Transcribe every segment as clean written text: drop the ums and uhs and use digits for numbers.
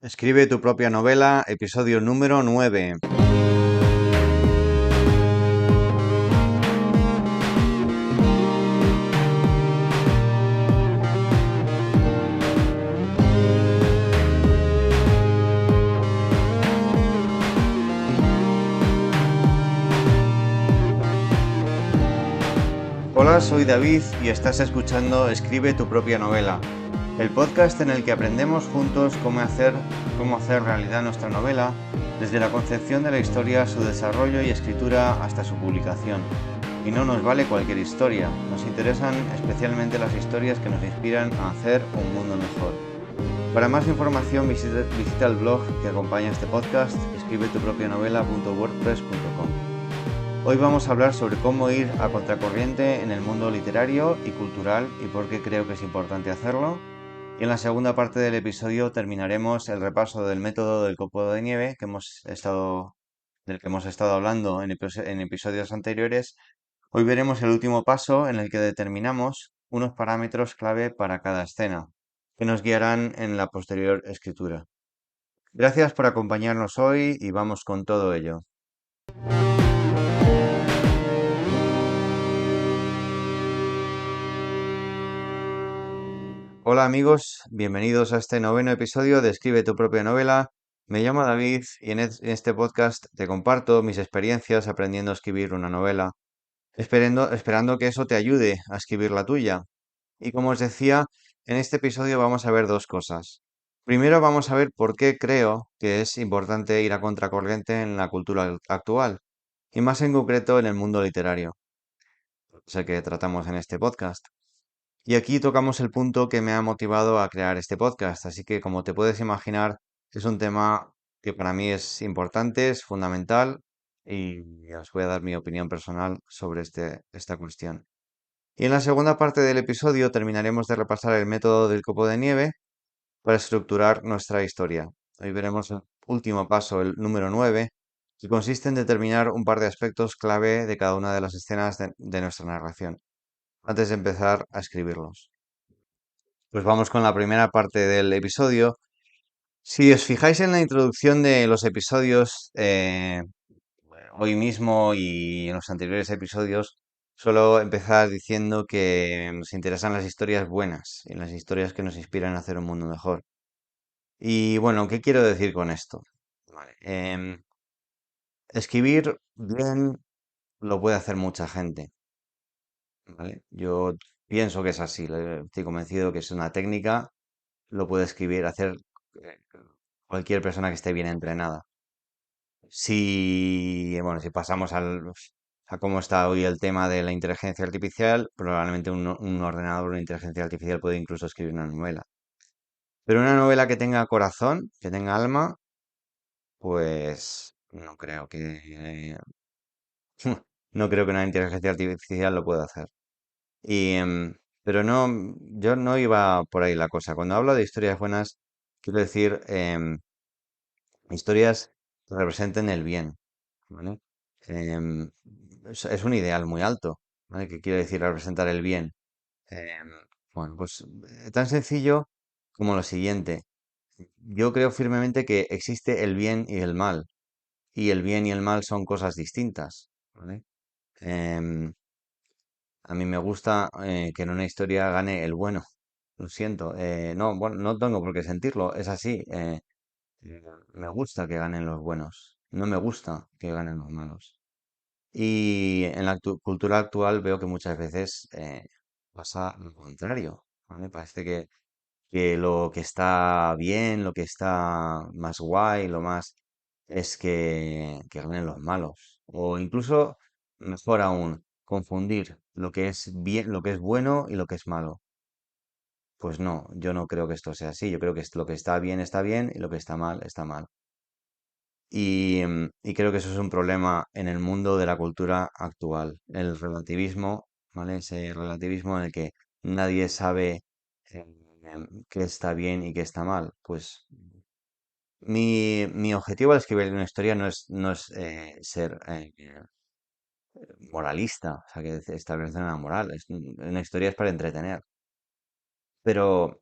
Escribe tu propia novela, episodio número 9. Hola, soy David y estás escuchando Escribe tu propia novela, el podcast en el que aprendemos juntos cómo hacer realidad nuestra novela, desde la concepción de la historia, su desarrollo y escritura hasta su publicación. Y no nos vale cualquier historia, nos interesan especialmente las historias que nos inspiran a hacer un mundo mejor. Para más información visita el blog que acompaña este podcast, escribetupropianovela.wordpress.com. Hoy vamos a hablar sobre cómo ir a contracorriente en el mundo literario y cultural y por qué creo que es importante hacerlo. Y en la segunda parte del episodio terminaremos el repaso del método del copo de nieve del que hemos estado hablando en episodios anteriores. Hoy veremos el último paso en el que determinamos unos parámetros clave para cada escena, que nos guiarán en la posterior escritura. Gracias por acompañarnos hoy y vamos con todo ello. Hola amigos, bienvenidos a este noveno episodio de Escribe tu propia novela. Me llamo David y en este podcast te comparto mis experiencias aprendiendo a escribir una novela, esperando que eso te ayude a escribir la tuya. Y como os decía, en este episodio vamos a ver dos cosas. Primero vamos a ver por qué creo que es importante ir a contracorriente en la cultura actual, y más en concreto en el mundo literario, sé que tratamos en este podcast. Y aquí tocamos el punto que me ha motivado a crear este podcast, así que como te puedes imaginar, es un tema que para mí es importante, es fundamental, y os voy a dar mi opinión personal sobre esta cuestión. Y en la segunda parte del episodio terminaremos de repasar el método del copo de nieve para estructurar nuestra historia. Hoy veremos el último paso, el número 9, que consiste en determinar un par de aspectos clave de cada una de las escenas de nuestra narración, antes de empezar a escribirlos. Pues vamos con la primera parte del episodio. Si os fijáis en la introducción de los episodios, hoy mismo y en los anteriores episodios, suelo empezar diciendo que nos interesan las historias buenas y las historias que nos inspiran a hacer un mundo mejor. Y bueno, ¿qué quiero decir con esto? Vale, escribir bien lo puede hacer mucha gente, ¿vale? Yo pienso que es así, estoy convencido que es una técnica, lo puede hacer eh, cualquier persona que esté bien entrenada. Si pasamos a cómo está hoy el tema de la inteligencia artificial, probablemente un ordenador o una inteligencia artificial puede incluso escribir una novela. Pero una novela que tenga corazón, que tenga alma, pues no creo que no creo que una inteligencia artificial lo pueda hacer. Y, pero no, yo no iba por ahí la cosa. Cuando hablo de historias buenas, quiero decir historias que representen el bien, ¿vale? Em, es un ideal muy alto, ¿vale? ¿Qué quiere decir representar el bien? Em, bueno, pues tan sencillo como lo siguiente. Yo creo firmemente que existe el bien y el mal, y el bien y el mal son cosas distintas, ¿vale? Em, a mí me gusta que en una historia gane el bueno. Lo siento. No, bueno, no tengo por qué sentirlo. Es así. Eh, Me gusta que ganen los buenos. No me gusta que ganen los malos. Y en la cultura actual veo que muchas veces pasa lo contrario, ¿vale? Parece que lo que está bien, lo que está más guay, lo más es que ganen los malos. O incluso, mejor aún, confundir lo que es bien, lo que es bueno y lo que es malo. Pues no, yo no creo que esto sea así. Yo creo que lo que está bien y lo que está mal está mal. Y creo que eso es un problema en el mundo de la cultura actual. El relativismo, ¿vale? Ese relativismo en el que nadie sabe qué está bien y qué está mal. Pues mi objetivo al escribir una historia no es ser moralista, o sea, que establecer una moral. Una historia es para entretener. Pero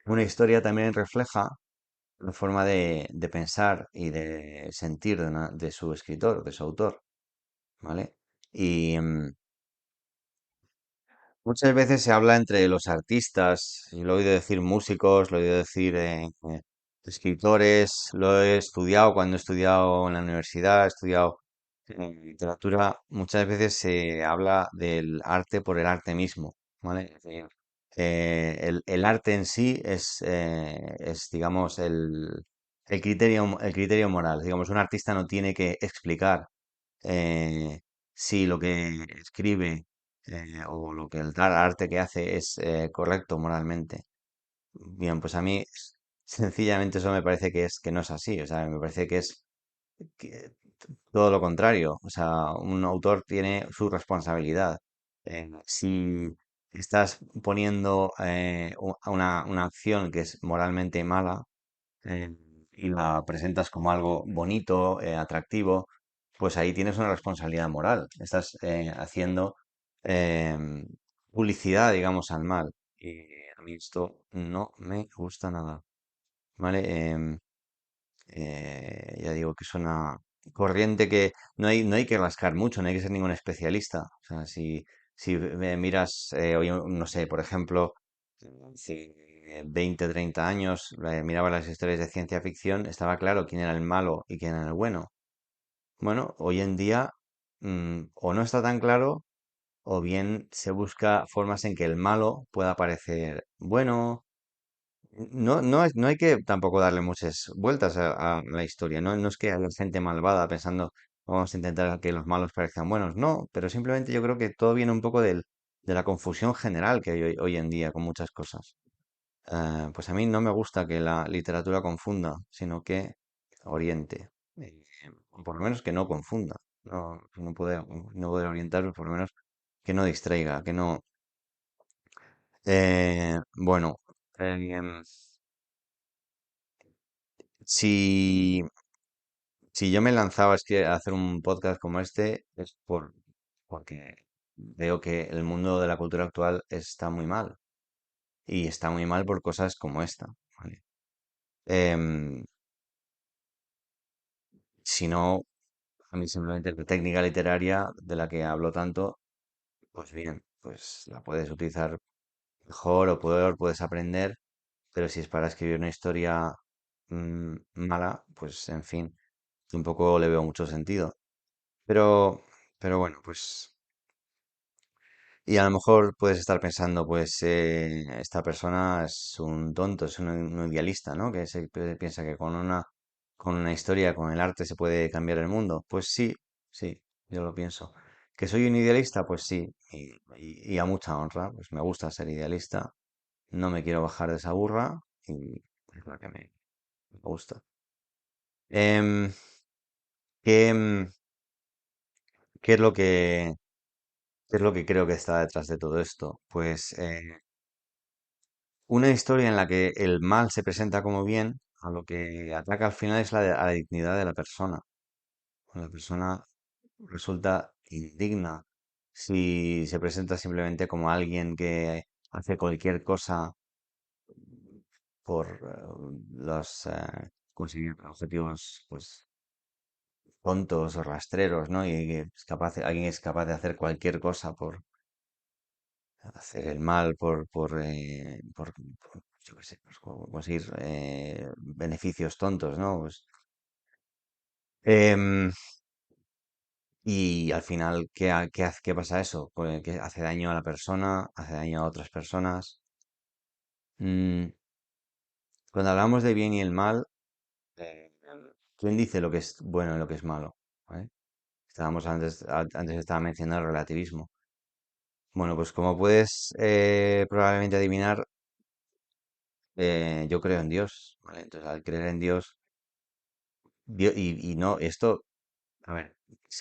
una historia también refleja la forma de pensar y de sentir de su escritor, de su autor, ¿vale? Y muchas veces se habla entre los artistas, y lo he oído decir músicos, lo he oído decir escritores, lo he estudiado cuando he estudiado en la universidad, he estudiado literatura. Muchas veces se habla del arte por el arte mismo, ¿vale? Es decir, el arte en sí es, digamos, el criterio moral. Digamos, un artista no tiene que explicar si lo que escribe o lo que el arte que hace es correcto moralmente. Bien, pues a mí sencillamente eso me parece que no es así. O sea, me parece que todo lo contrario. O sea, un autor tiene su responsabilidad. Si estás poniendo una acción que es moralmente mala, eh, y la presentas como algo bonito, atractivo, pues ahí tienes una responsabilidad moral. Estás haciendo em, publicidad, digamos, al mal. Y a mí esto no me gusta nada. ¿Vale? Ya digo que es una corriente que no hay que rascar mucho, no hay que ser ningún especialista. O sea, si miras, hoy, no sé, por ejemplo, si 20, 30 años miraba las historias de ciencia ficción, estaba claro quién era el malo y quién era el bueno. Bueno, hoy en día o no está tan claro o bien se busca formas en que el malo pueda parecer bueno. No hay que tampoco darle muchas vueltas a la historia. No es que haya gente malvada pensando vamos a intentar que los malos parezcan buenos. No, pero simplemente yo creo que todo viene un poco de la confusión general que hay hoy en día con muchas cosas. Pues a mí no me gusta que la literatura confunda, sino que oriente. O por lo menos que no confunda. No, no puede orientar, pues por lo menos que no distraiga, que no. Bueno, em, si, si yo me lanzaba a hacer un podcast como este, es porque veo que el mundo de la cultura actual está muy mal. Y está muy mal por cosas como esta. ¿Vale? Em, si no, a mí simplemente la técnica literaria de la que hablo tanto, pues bien, pues la puedes utilizar mejor o peor, puedes aprender, pero si es para escribir una historia mala, pues en fin, tampoco le veo mucho sentido. Pero, pero bueno, pues. Y a lo mejor puedes estar pensando, pues esta persona es un tonto, es un idealista, ¿no? Que piensa que con una historia, con el arte se puede cambiar el mundo. Pues sí, sí, yo lo pienso. ¿Que soy un idealista? Pues sí, y a mucha honra, pues me gusta ser idealista, no me quiero bajar de esa burra y es lo que me gusta. Em, ¿qué, qué es lo que, qué es lo que creo que está detrás de todo esto? Pues una historia en la que el mal se presenta como bien, a lo que ataca al final es a la dignidad de la persona. La persona resulta indigna si se presenta simplemente como alguien que hace cualquier cosa por conseguir objetivos pues tontos o rastreros, ¿no? Y que alguien es capaz de hacer cualquier cosa por hacer el mal, yo qué sé, pues, conseguir beneficios tontos, ¿no? Pues, em, y al final, ¿qué pasa eso? Pues que hace daño a la persona, hace daño a otras personas. Mm, cuando hablamos de bien y el mal, eh, ¿quién dice lo que es bueno y lo que es malo? ¿Vale? Antes estaba mencionando el relativismo. Bueno, pues como puedes probablemente adivinar, yo creo en Dios, ¿vale? Entonces, al creer en Dios, y no, esto, a ver,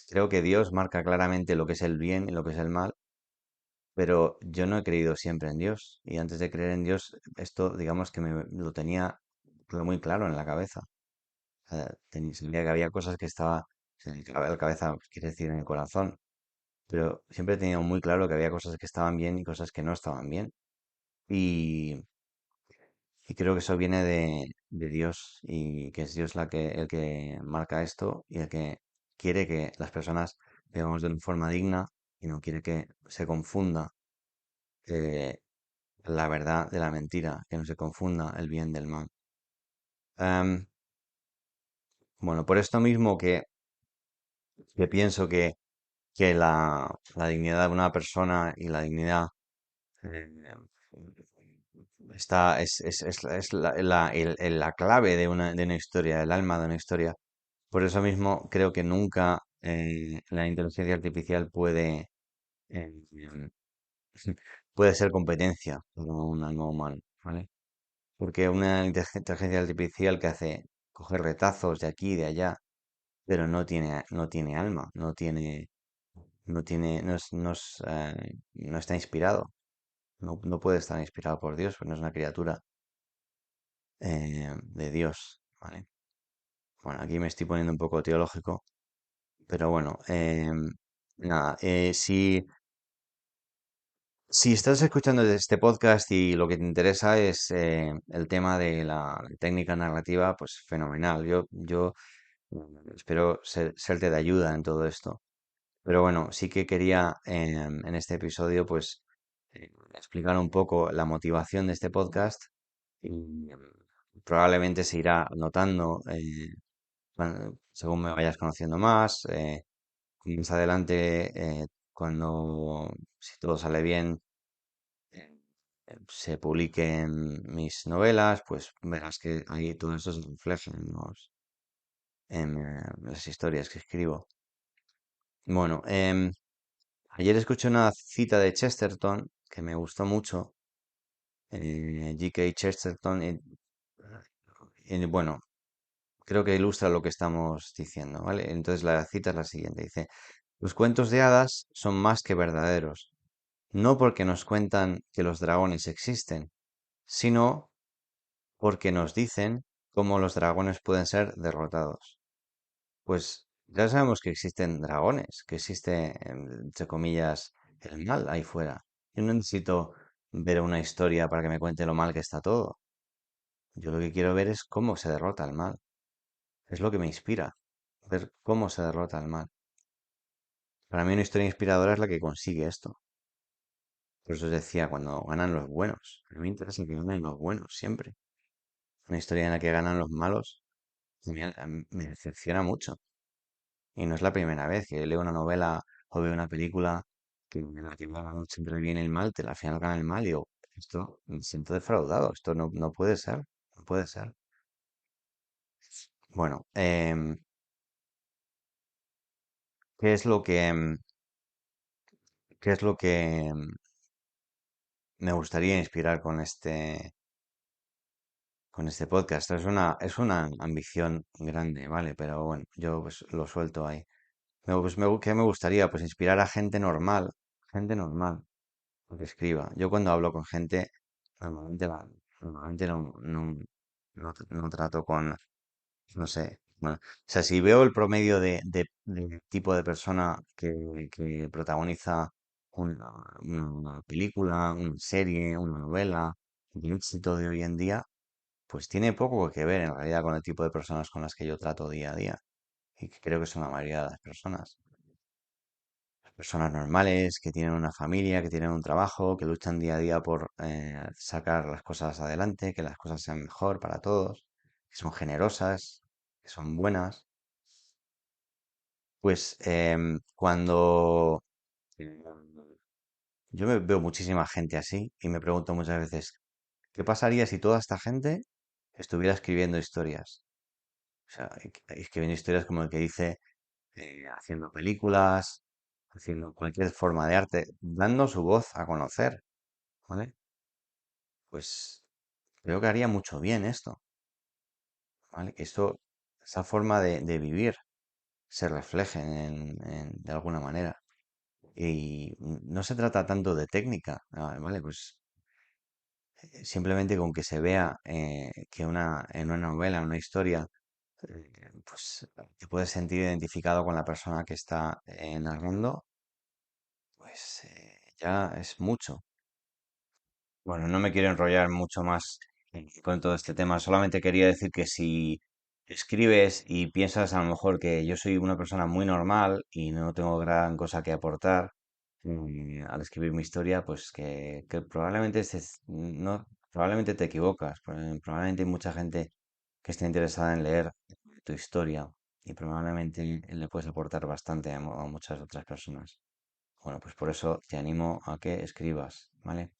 creo que Dios marca claramente lo que es el bien y lo que es el mal, pero yo no he creído siempre en Dios. Y antes de creer en Dios, esto, digamos que me lo tenía muy claro en la cabeza. O sea, sabía que había cosas que estaba, o sea, en la cabeza, quiere decir en el corazón, pero siempre he tenido muy claro que había cosas que estaban bien y cosas que no estaban bien. Y, Y creo que eso viene de Dios y que es Dios el que marca esto y el que quiere que las personas vivamos de una forma digna y no quiere que se confunda eh, la verdad de la mentira, que no se confunda el bien del mal. Am, bueno, por esto mismo que pienso que la dignidad de una persona y la dignidad eh, es la clave de una historia, el alma de una historia. Por eso mismo creo que nunca la inteligencia artificial eh, puede ser competencia para un alma humano, ¿vale? Porque una inteligencia artificial que hace coger retazos de aquí y de allá, pero no tiene alma, no está inspirado, no puede estar inspirado por Dios, porque no es una criatura de Dios, ¿vale? Bueno, aquí me estoy poniendo un poco teológico, pero bueno, nada, si estás escuchando este podcast y lo que te interesa es el tema de la técnica narrativa, pues fenomenal. Yo espero serte de ayuda en todo esto. Pero bueno, sí que quería en este episodio pues explicar un poco la motivación de este podcast y probablemente se irá notando según me vayas conociendo más. Más adelante, si todo sale bien, eh, se publiquen mis novelas, pues verás que ahí todo eso se refleja en las historias que escribo. Bueno, ayer escuché una cita de Chesterton que me gustó mucho, G.K. Chesterton, y bueno, creo que ilustra lo que estamos diciendo, ¿vale? Entonces la cita es la siguiente, dice, los cuentos de hadas son más que verdaderos, no porque nos cuentan que los dragones existen, sino porque nos dicen cómo los dragones pueden ser derrotados. Pues ya sabemos que existen dragones, que existe, entre comillas, el mal ahí fuera. Yo no necesito ver una historia para que me cuente lo mal que está todo. Yo lo que quiero ver es cómo se derrota el mal. Es lo que me inspira, ver cómo se derrota el mal. Para mí una historia inspiradora es la que consigue esto. Por eso os decía, cuando ganan los buenos. A mí me interesa que ganen los buenos, siempre. Una historia en la que ganan los malos me decepciona mucho. Y no es la primera vez que leo una novela o veo una película que en la que siempre viene el mal, al final gana el mal y digo, esto me siento defraudado, esto no puede ser, no puede ser. Bueno, ¿qué es lo qué es lo que me gustaría inspirar con este podcast? Es una ambición grande, ¿vale? Pero bueno, yo pues lo suelto ahí. ¿Qué me gustaría? Pues inspirar a gente normal, que escriba. Yo cuando hablo con gente, normalmente, normalmente no trato con, no sé, bueno, o sea, si veo el promedio de tipo de persona que protagoniza una película, una serie, una novela, el éxito de hoy en día, pues tiene poco que ver en realidad con el tipo de personas con las que yo trato día a día y que creo que son la mayoría de las personas. Personas normales, que tienen una familia, que tienen un trabajo, que luchan día a día por sacar las cosas adelante, que las cosas sean mejor para todos, que son generosas, que son buenas. Pues cuando em, veo muchísima gente así y me pregunto muchas veces, ¿qué pasaría si toda esta gente estuviera escribiendo historias? O sea, escribiendo historias como el que dice, haciendo películas, haciendo cualquier forma de arte, dando su voz a conocer, ¿vale? Pues creo que haría mucho bien esto, ¿vale? Que esa forma de vivir se refleje de alguna manera. Y no se trata tanto de técnica, ¿vale? Pues simplemente con que se vea que en una novela, en una historia, pues te puedes sentir identificado con la persona que está narrando, pues ya es mucho. Bueno, no me quiero enrollar mucho más con todo este tema. Solamente quería decir que si escribes y piensas a lo mejor que yo soy una persona muy normal y no tengo gran cosa que aportar al escribir mi historia, pues que probablemente no, probablemente te equivocas. Probablemente hay mucha gente que esté interesada en leer tu historia y probablemente le puedes aportar bastante a muchas otras personas. Bueno, pues por eso te animo a que escribas, ¿vale?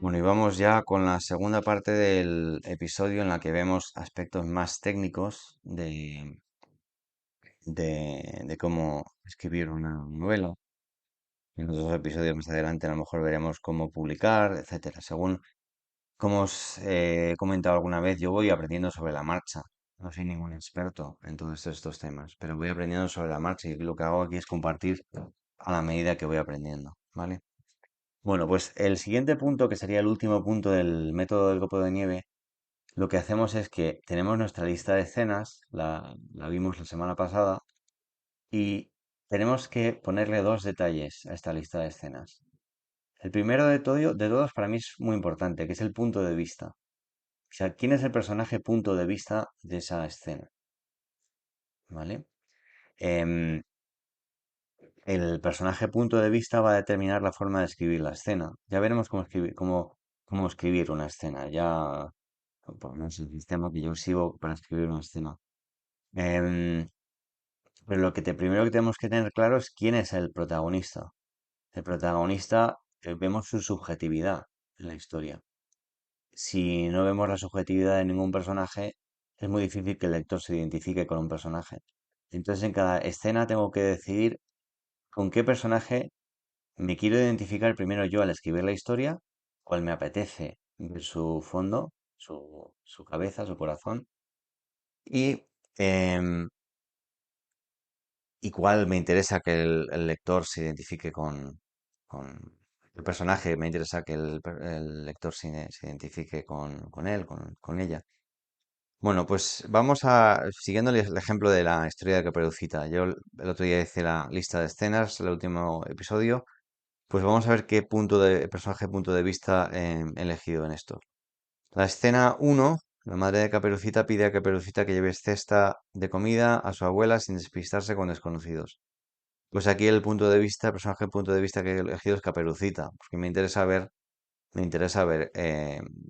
Bueno, y vamos ya con la segunda parte del episodio en la que vemos aspectos más técnicos de cómo escribir una novela. En otros episodios más adelante a lo mejor veremos cómo publicar, etcétera. Según como os he comentado alguna vez, yo voy aprendiendo sobre la marcha. No soy ningún experto en todos estos temas, pero voy aprendiendo sobre la marcha y lo que hago aquí es compartir a la medida que voy aprendiendo, ¿vale? Bueno, pues el siguiente punto, que sería el último punto del método del copo de nieve, lo que hacemos es que tenemos nuestra lista de escenas, la vimos la semana pasada, y tenemos que ponerle dos detalles a esta lista de escenas. El primero de todos para mí es muy importante, que es el punto de vista. O sea, ¿quién es el personaje punto de vista de esa escena? ¿Vale? Em, el personaje punto de vista va a determinar la forma de escribir la escena. Ya veremos cómo escribir una escena. Ya, por lo menos el sistema que yo sigo para escribir una escena. Em, pero primero que tenemos que tener claro es quién es el protagonista. El protagonista, vemos su subjetividad en la historia. Si no vemos la subjetividad de ningún personaje, es muy difícil que el lector se identifique con un personaje. Entonces, en cada escena tengo que decidir con qué personaje me quiero identificar primero yo al escribir la historia, cuál me apetece ver su fondo, su cabeza, su corazón, y, em, y cuál me interesa que el lector se identifique con el personaje, me interesa que el lector se identifique con él, con ella. Bueno, pues vamos siguiendo el ejemplo de la historia de Caperucita. Yo el otro día hice la lista de escenas, el último episodio, pues vamos a ver qué personaje punto de vista he elegido en esto. La escena uno, la madre de Caperucita pide a Caperucita que lleve cesta de comida a su abuela sin despistarse con desconocidos. Pues aquí el personaje punto de vista que he elegido es Caperucita, porque me interesa ver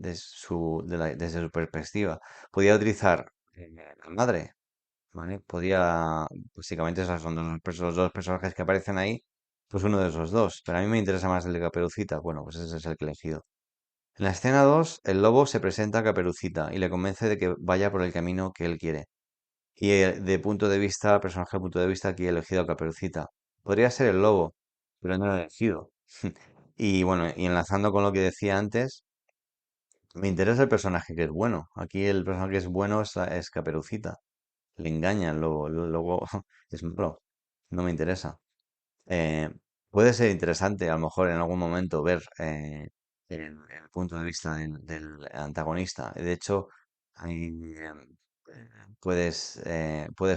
desde su perspectiva. Podía utilizar la madre, ¿vale? Básicamente esos son los dos personajes que aparecen ahí, pues uno de esos dos. Pero a mí me interesa más el de Caperucita. Bueno, pues ese es el que he elegido. En la escena 2 el lobo se presenta a Caperucita y le convence de que vaya por el camino que él quiere. Y personaje de punto de vista, aquí he elegido a Caperucita. Podría ser el lobo, pero no lo he elegido. Y bueno, y enlazando con lo que decía antes, me interesa el personaje que es bueno. Aquí el personaje que es bueno es Caperucita. Le engaña el lobo. El lobo es malo. No me interesa. Eh, puede ser interesante, a lo mejor en algún momento, ver el punto de vista del antagonista. De hecho, ahí, puedes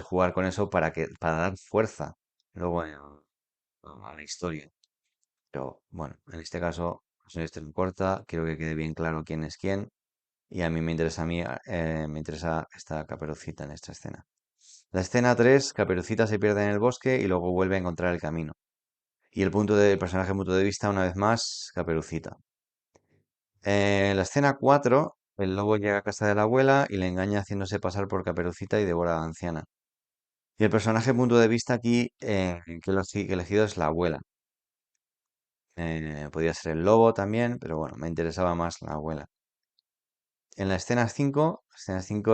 jugar con eso para dar fuerza luego a la historia. Pero bueno, en este caso, es una historia corta, quiero que quede bien claro quién es quién. Y me interesa esta Caperucita en esta escena. La escena 3, Caperucita se pierde en el bosque y luego vuelve a encontrar el camino. Y el personaje punto de vista, una vez más, Caperucita. En la escena 4, el lobo llega a casa de la abuela y le engaña haciéndose pasar por Caperucita y devora a la anciana. Y el personaje punto de vista aquí que he elegido es la abuela. Podría ser el lobo también, pero bueno, me interesaba más la abuela. En la escena 5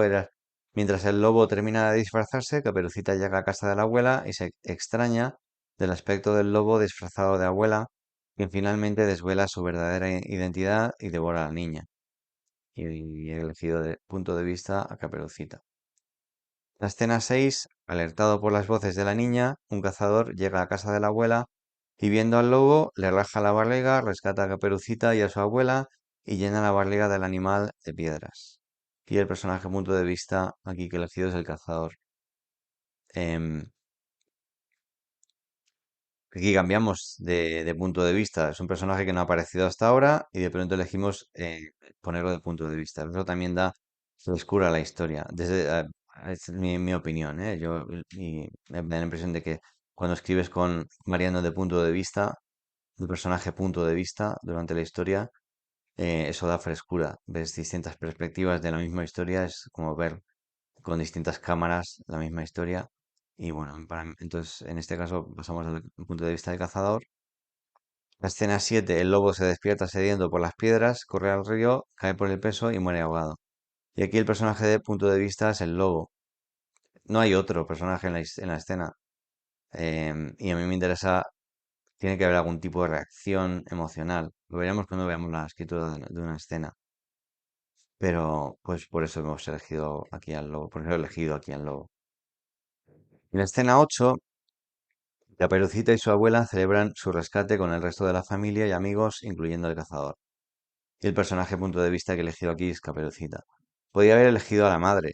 era mientras el lobo termina de disfrazarse, Caperucita llega a casa de la abuela y se extraña del aspecto del lobo disfrazado de abuela, quien finalmente desvela su verdadera identidad y devora a la niña. Y he elegido de punto de vista a Caperucita. La escena 6, alertado por las voces de la niña, un cazador llega a casa de la abuela y viendo al lobo, le raja la barriga, rescata a Caperucita y a su abuela y llena la barriga del animal de piedras. Y el personaje punto de vista aquí que he elegido es el cazador. Em, aquí cambiamos de punto de vista. Es un personaje que no ha aparecido hasta ahora y de pronto elegimos ponerlo de punto de vista. Eso también da frescura a la historia. Es mi opinión, ¿eh? Me da la impresión de que cuando escribes con variando de punto de vista, el personaje punto de vista durante la historia, eso da frescura. Ves distintas perspectivas de la misma historia, es como ver con distintas cámaras la misma historia. Y bueno, entonces en este caso pasamos al punto de vista del cazador. La escena 7, el lobo se despierta sediento por las piedras, corre al río, cae por el peso y muere ahogado. Y aquí el personaje de punto de vista es el lobo. No hay otro personaje en la escena. Y a mí me interesa, tiene que haber algún tipo de reacción emocional. Lo veremos cuando veamos la escritura de una escena. Pero pues por eso hemos elegido aquí al lobo, por eso he elegido aquí al lobo. En la escena 8, Caperucita y su abuela celebran su rescate con el resto de la familia y amigos, incluyendo el cazador. Y el personaje punto de vista que he elegido aquí es Caperucita. Podría haber elegido a la madre.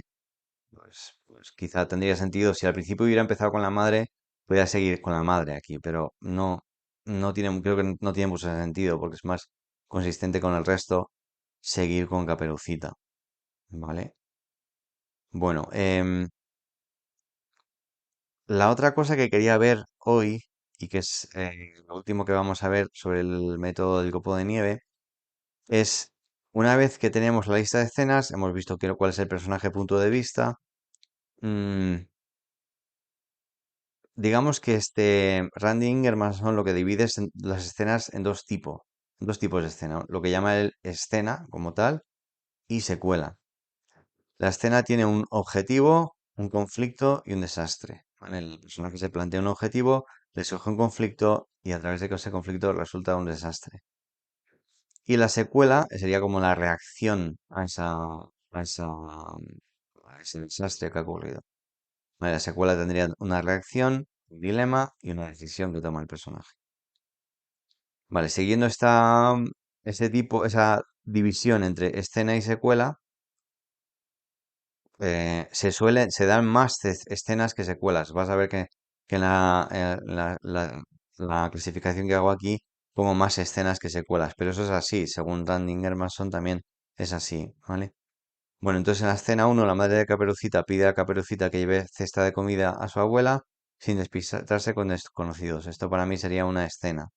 Pues quizá tendría sentido. Si al principio hubiera empezado con la madre, podría seguir con la madre aquí. Pero no tiene, creo que no tiene mucho sentido porque es más consistente con el resto seguir con Caperucita. ¿Vale? Bueno, la otra cosa que quería ver hoy, y que es lo último que vamos a ver sobre el método del copo de nieve, es una vez que tenemos la lista de escenas, hemos visto cuál es el personaje punto de vista. mm, digamos que este Randy Ingermanson lo que divide las escenas en dos tipos de escena, lo que llama el escena como tal y secuela. La escena tiene un objetivo, un conflicto y un desastre. ¿Vale? El personaje se plantea un objetivo, le surge un conflicto y a través de ese conflicto resulta un desastre. Y la secuela sería como la reacción a ese desastre que ha ocurrido. Vale, la secuela tendría una reacción, un dilema y una decisión que toma el personaje. Vale, siguiendo esa división entre escena y secuela, se dan más escenas que secuelas. Vas a ver que en la clasificación que hago aquí pongo más escenas que secuelas, pero eso es así, según Randy Ingermanson también es así, ¿vale? Bueno, entonces en la escena 1 la madre de Caperucita pide a Caperucita que lleve cesta de comida a su abuela sin despistarse con desconocidos. Esto para mí sería una escena.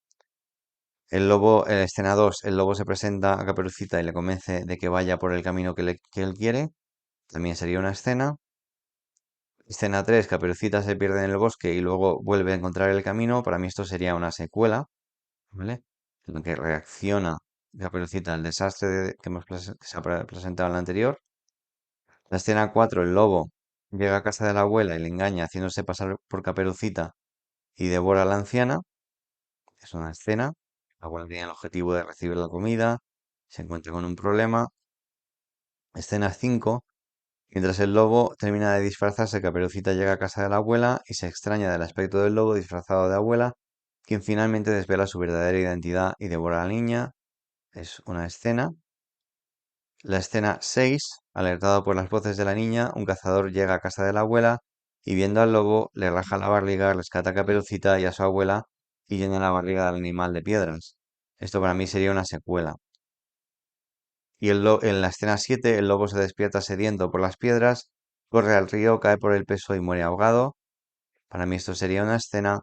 El lobo, en la escena 2, el lobo se presenta a Caperucita y le convence de que vaya por el camino que él quiere. También sería una escena. Escena 3, Caperucita se pierde en el bosque y luego vuelve a encontrar el camino. Para mí esto sería una secuela, ¿vale? En lo que reacciona Caperucita al desastre que se ha presentado en la anterior. La escena 4, el lobo llega a casa de la abuela y le engaña haciéndose pasar por Caperucita y devora a la anciana. Es una escena. La abuela tiene el objetivo de recibir la comida, se encuentra con un problema. Escena 5, mientras el lobo termina de disfrazarse, Caperucita llega a casa de la abuela y se extraña del aspecto del lobo disfrazado de abuela, quien finalmente desvela su verdadera identidad y devora a la niña. Es una escena. La escena 6, alertado por las voces de la niña, un cazador llega a casa de la abuela y viendo al lobo le raja la barriga, rescata a Caperucita y a su abuela y llena la barriga del animal de piedras. Esto para mí sería una secuela. Y en la escena 7, el lobo se despierta sediento por las piedras, corre al río, cae por el peso y muere ahogado. Para mí esto sería una escena.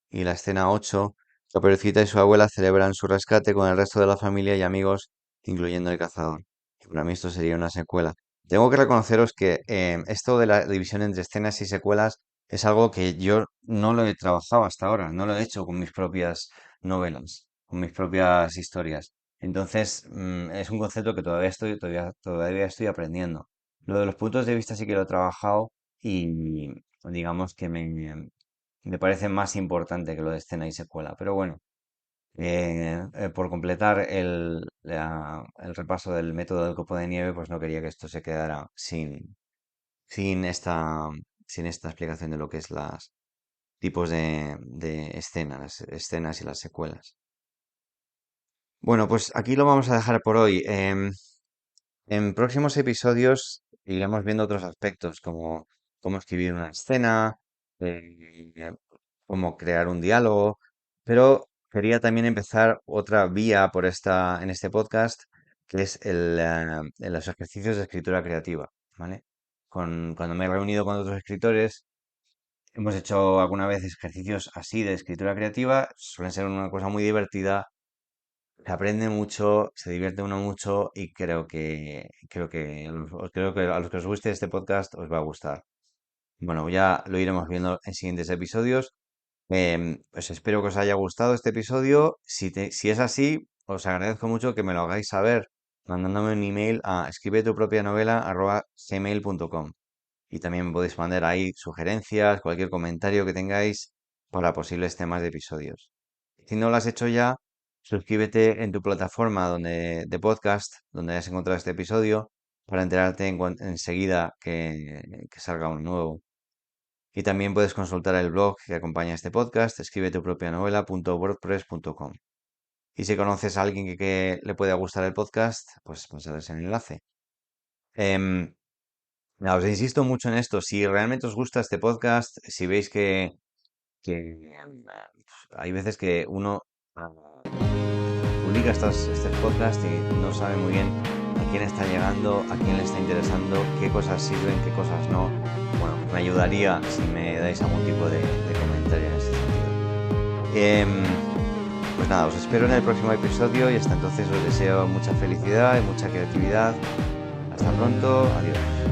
Y la escena 8, Caperucita y su abuela celebran su rescate con el resto de la familia y amigos, incluyendo el cazador. Y para mí esto sería una secuela. Tengo que reconoceros que esto de la división entre escenas y secuelas es algo que yo no lo he trabajado hasta ahora, no lo he hecho con mis propias novelas, con mis propias historias. Entonces, es un concepto que todavía estoy aprendiendo. Lo de los puntos de vista sí que lo he trabajado y digamos que me parece más importante que lo de escena y secuela. Pero bueno, por completar el repaso del método del copo de nieve, pues no quería que esto se quedara sin esta, sin esta explicación de lo que es los tipos de escenas, las escenas y las secuelas. Bueno, pues aquí lo vamos a dejar por hoy. En próximos episodios iremos viendo otros aspectos como cómo escribir una escena, cómo crear un diálogo, pero quería también empezar otra vía en este podcast, que es los ejercicios de escritura creativa, ¿vale? Cuando me he reunido con otros escritores, hemos hecho alguna vez ejercicios así de escritura creativa, suelen ser una cosa muy divertida, se aprende mucho, se divierte uno mucho y creo que a los que os guste este podcast os va a gustar. Bueno, ya lo iremos viendo en siguientes episodios. Pues espero que os haya gustado este episodio. Si es así, os agradezco mucho que me lo hagáis saber mandándome un email a escribetupropianovela@gmail.com. Y también me podéis mandar ahí sugerencias, cualquier comentario que tengáis para posibles temas de episodios. Si no lo has hecho ya, suscríbete en tu plataforma de podcast donde hayas encontrado este episodio para enterarte enseguida que salga uno nuevo. Y también puedes consultar el blog que acompaña este podcast, escribetupropianovela.wordpress.com. Y si conoces a alguien que le pueda gustar el podcast, pues pasarles el enlace. Em, Nada, os insisto mucho en esto. Si realmente os gusta este podcast, si veis que hay veces que uno ah, publica estos podcasts y no sabe muy bien a quién está llegando, a quién le está interesando, qué cosas sirven, qué cosas no. Bueno, me ayudaría si me dais algún tipo de comentario en ese sentido. Pues nada, os espero en el próximo episodio y hasta entonces os deseo mucha felicidad y mucha creatividad. Hasta pronto, adiós.